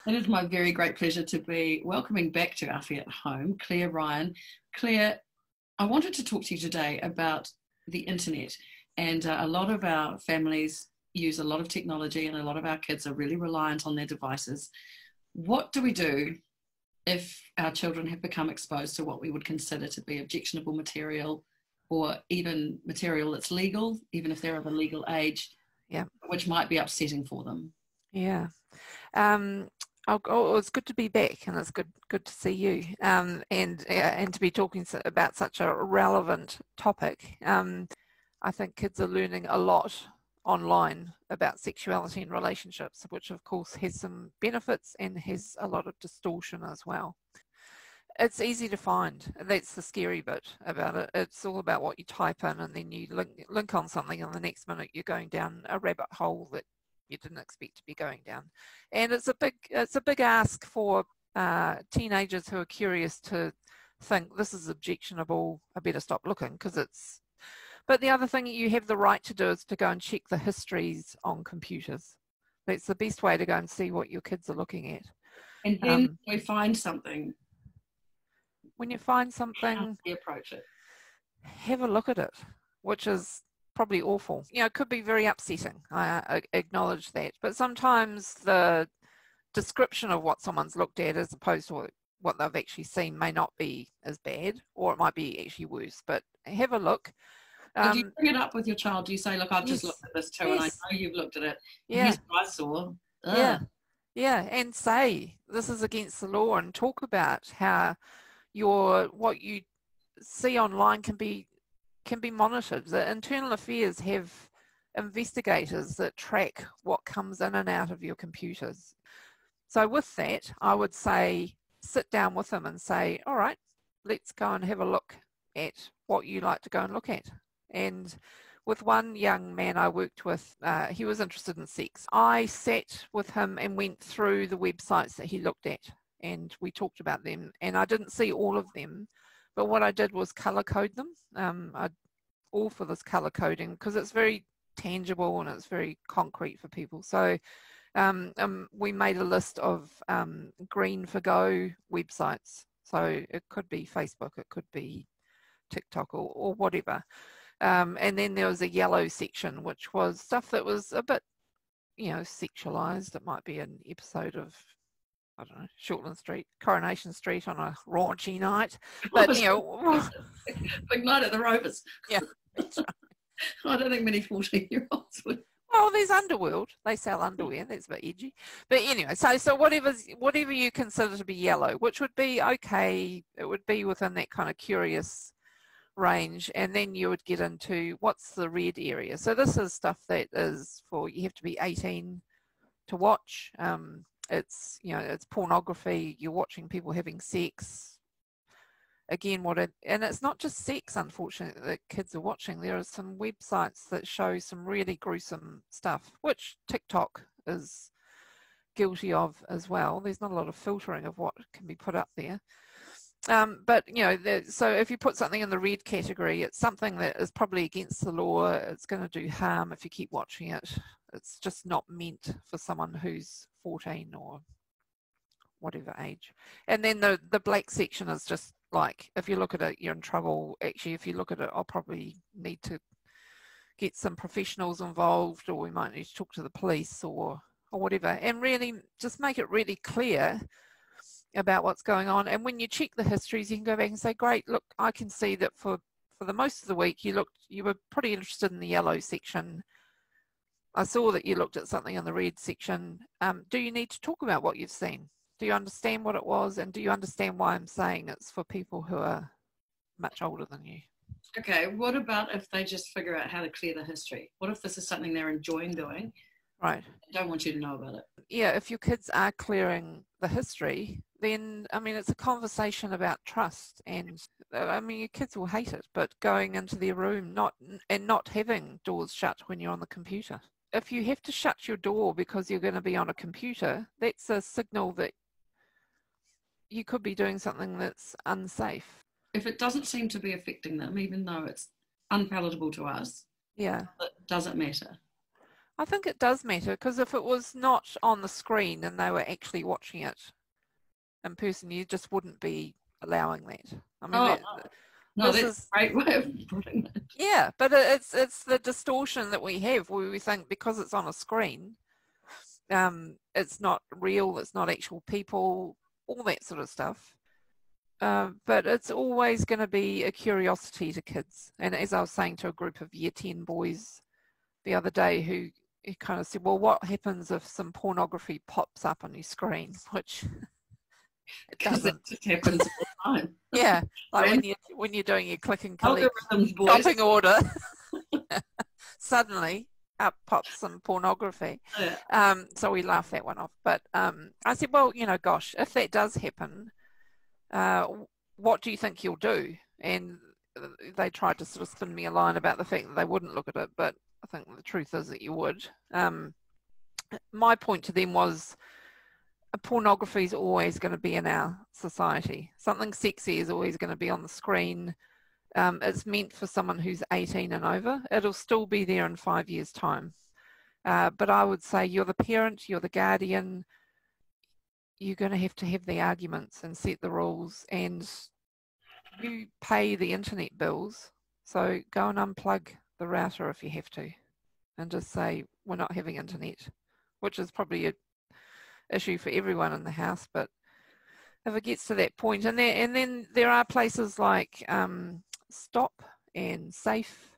It is my very great pleasure to be welcoming back to Awhi at Home, Claire Ryan. Claire, I wanted to talk to you today about the internet. And a lot of our families use a lot of technology, and a lot of our kids are really reliant on their devices. What do we do if our children have become exposed to what we would consider to be objectionable material, or even material that's legal, even if they're of a legal age, Yeah. which might be upsetting for them? Yeah. It's good to be back, and it's good to see you, and to be talking about such a relevant topic. I think kids are learning a lot online about sexuality and relationships, which of course has some benefits and has a lot of distortion as well. It's easy to find. That's the scary bit about it. It's all about what you type in, and then you link on something, and the next minute you're going down a rabbit hole that you didn't expect to be going down. And it's a big ask for teenagers who are curious to think this is objectionable, I better stop looking, because it's. But the other thing you have the right to do is to go and check the histories on computers. That's the best way to go and see what your kids are looking at. And then we find something. When you find How something, do we approach it? have a look at it, which is probably awful. It could be very upsetting. I acknowledge that. But sometimes the description of what someone's looked at as opposed to what they've actually seen may not be as bad, or it might be actually worse. But have a look. Do you bring it up with your child? Do you say, look, I've just looked at this too, and I know you've looked at it. Yeah. Here's what I saw. Ugh. Yeah, and say this is against the law, and talk about how what you see online can be monitored. The Internal Affairs have investigators that track what comes in and out of your computers. So with that, I would say sit down with them and say, all right, let's go and have a look at what you like to go and look at. And with one young man I worked with, he was interested in sex. I sat with him and went through the websites that he looked at, and we talked about them. And I didn't see all of them, but what I did was color code them. I'm all for this color coding because it's very tangible and it's very concrete for people. So we made a list of green for go websites. So it could be Facebook, it could be TikTok, or whatever. And then there was a yellow section, which was stuff that was a bit, sexualized. It might be an episode of, I don't know, Shortland Street, Coronation Street on a raunchy night. But, big night at the Rovers. Yeah. I don't think many 14-year-olds would. Well, there's Underworld. They sell underwear. That's a bit edgy. But anyway, so whatever you consider to be yellow, which would be okay, it would be within that kind of curious range. And then you would get into what's the red area. So this is stuff that is you have to be 18 to watch. It's pornography. You're watching people having sex. Again, and it's not just sex, unfortunately, that kids are watching. There are some websites that show some really gruesome stuff, which TikTok is guilty of as well. There's not a lot of filtering of what can be put up there. But, so if you put something in the red category, it's something that is probably against the law. It's going to do harm if you keep watching it. It's just not meant for someone who's 14 or whatever age. And then the black section is just like, if you look at it, you're in trouble. Actually, if you look at it, I'll probably need to get some professionals involved, or we might need to talk to the police or whatever, and really just make it really clear about what's going on. And when you check the histories, you can go back and say, great, look, I can see that for the most of the week you were pretty interested in the yellow section. I saw that you looked at something in the red section. Do you need to talk about what you've seen? Do you understand what it was? And do you understand why I'm saying it's for people who are much older than you? Okay, what about if they just figure out how to clear the history? What if this is something they're enjoying doing? Right. I don't want you to know about it. Yeah, if your kids are clearing the history, then, it's a conversation about trust. And, your kids will hate it, but going into their room not having doors shut when you're on the computer. If you have to shut your door because you're going to be on a computer, that's a signal that you could be doing something that's unsafe. If it doesn't seem to be affecting them, even though it's unpalatable to us, yeah, it doesn't matter. I think it does matter, because if it was not on the screen and they were actually watching it in person, you just wouldn't be allowing that. I mean, no, this that's is a great way of putting it. yeah, but it's the distortion that we have where we think because it's on a screen, it's not real, it's not actual people, all that sort of stuff. But it's always going to be a curiosity to kids. And as I was saying to a group of Year 10 boys the other day who kind of said, well, what happens if some pornography pops up on your screen? Which it doesn't. It just happens all the time. Yeah, like when you're doing your click and collect Algorithms, boys. shopping order, suddenly up pops some pornography. Yeah. So we laughed that one off. But I said, well, gosh, if that does happen, what do you think you'll do? And they tried to sort of spin me a line about the fact that they wouldn't look at it, but I think the truth is that you would. My point to them was pornography is always going to be in our society. Something sexy is always going to be on the screen. It's meant for someone who's 18 and over. It'll still be there in 5 years' time. But I would say you're the parent, you're the guardian, you're going to have the arguments and set the rules, and you pay the internet bills. So go and unplug the router if you have to, and just say, we're not having internet, which is probably an issue for everyone in the house. But if it gets to that point, and then there are places like Stop and Safe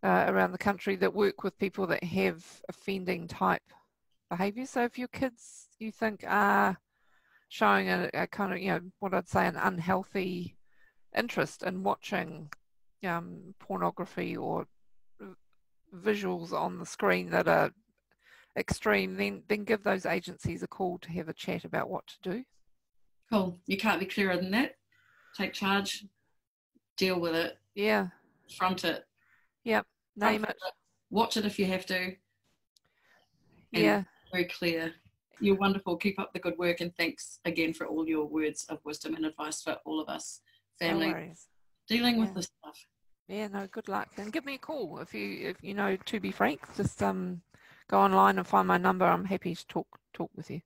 around the country that work with people that have offending type behaviour. So if your kids, you think, are showing a kind of, what I'd say an unhealthy interest in watching pornography or visuals on the screen that are extreme, then give those agencies a call to have a chat about what to do. Cool. You can't be clearer than that. Take charge, deal with it. Yeah. Front it. Yep. Name it. Watch it if you have to. Yeah. Very clear. You're wonderful. Keep up the good work, and thanks again for all your words of wisdom and advice for all of us families dealing with this stuff. Yeah, no, good luck. And give me a call if you know, to be frank. Just go online and find my number. I'm happy to talk with you.